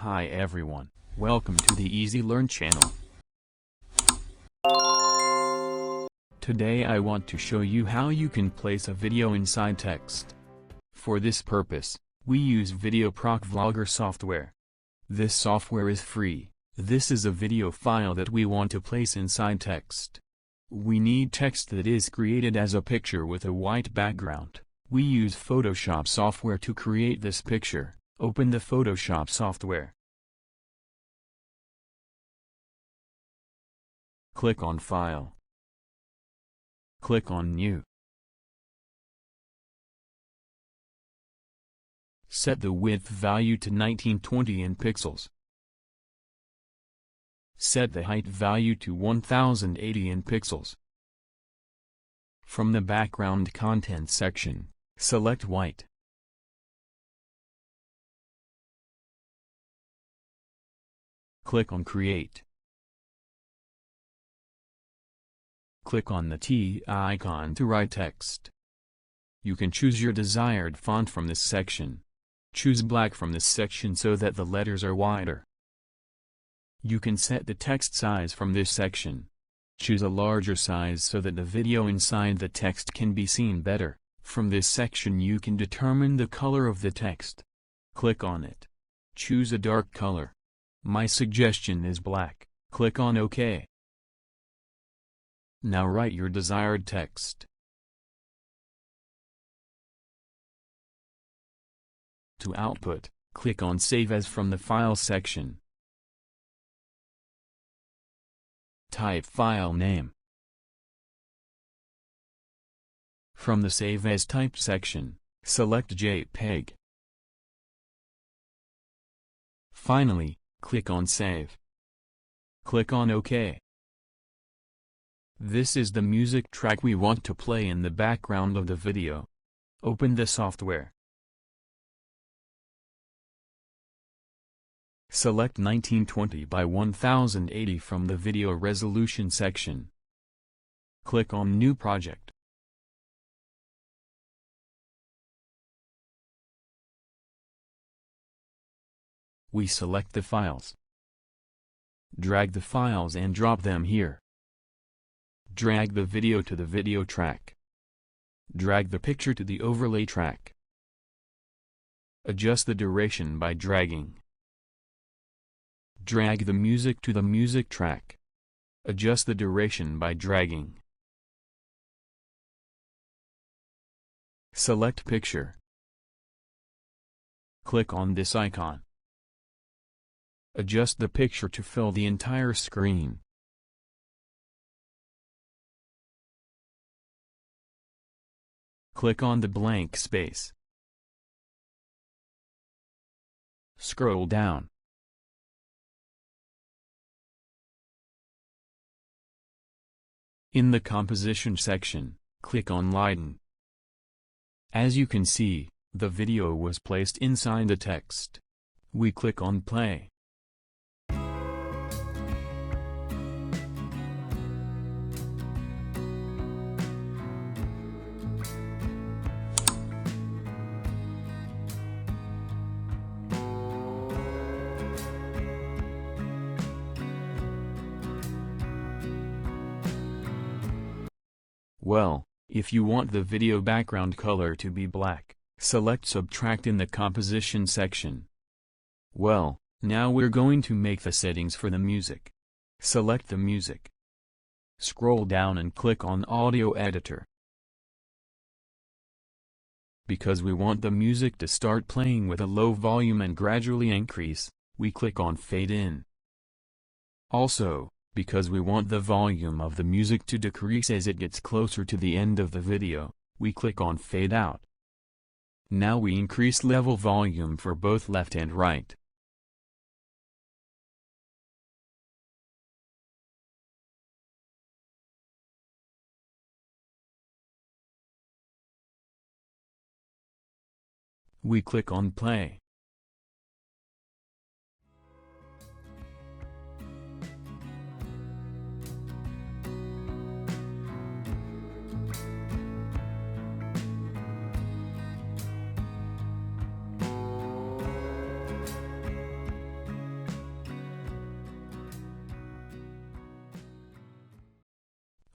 Hi everyone, welcome to the Easy Learn channel. Today I want to show you how you can place a video inside text. For this purpose, we use Video Proc Vlogger software. This software is free. This is a video file that we want to place inside text. We need text that is created as a picture with a white background. We use Photoshop software to create this picture. Open the Photoshop software. Click on File. Click on New. Set the width value to 1920 in pixels. Set the height value to 1080 in pixels. From the background content section, select white. Click on Create. Click on the T icon to write text. You can choose your desired font from this section. Choose black from this section so that the letters are wider. You can set the text size from this section. Choose a larger size so that the video inside the text can be seen better. From this section you can determine the color of the text. Click on it. Choose a dark color. My suggestion is black. Click on OK. Now write your desired text. To output, click on Save As from the File section. Type file name. From the Save As Type section, select JPEG. Finally, click on Save. Click on OK. This is the music track we want to play in the background of the video. Open the software. Select 1920 by 1080 from the Video Resolution section. Click on New Project. We select the files. Drag the files and drop them here. Drag the video to the video track. Drag the picture to the overlay track. Adjust the duration by dragging. Drag the music to the music track. Adjust the duration by dragging. Select picture. Click on this icon. Adjust the picture to fill the entire screen. Click on the blank space. Scroll down. In the composition section, click on Lighten. As you can see, the video was placed inside the text. We click on Play. Well, if you want the video background color to be black, select Subtract in the composition section. Well, now we're going to make the settings for the music. Select the music. Scroll down and click on Audio Editor. Because we want the music to start playing with a low volume and gradually increase, we click on Fade In. Also, because we want the volume of the music to decrease as it gets closer to the end of the video, we click on Fade Out. Now we increase level volume for both left and right. We click on Play.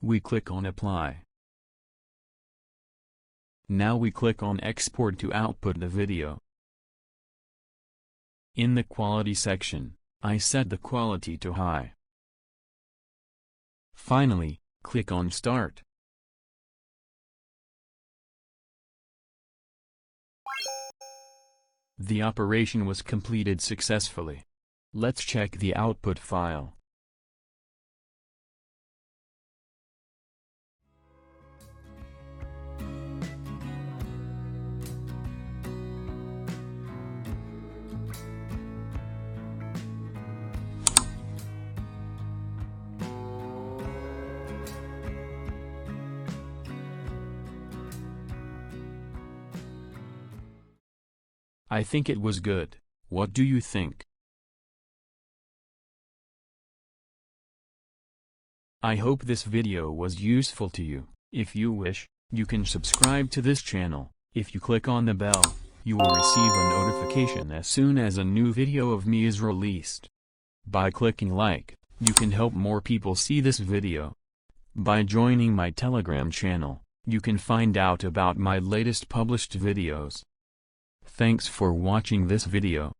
We click on Apply. Now we click on Export to output the video. In the Quality section, I set the quality to high. Finally, click on Start. The operation was completed successfully. Let's check the output file. I think it was good. What do you think? I hope this video was useful to you. If you wish, you can subscribe to this channel. If you click on the bell, you will receive a notification as soon as a new video of me is released. By clicking like, you can help more people see this video. By joining my Telegram channel, you can find out about my latest published videos. Thanks for watching this video.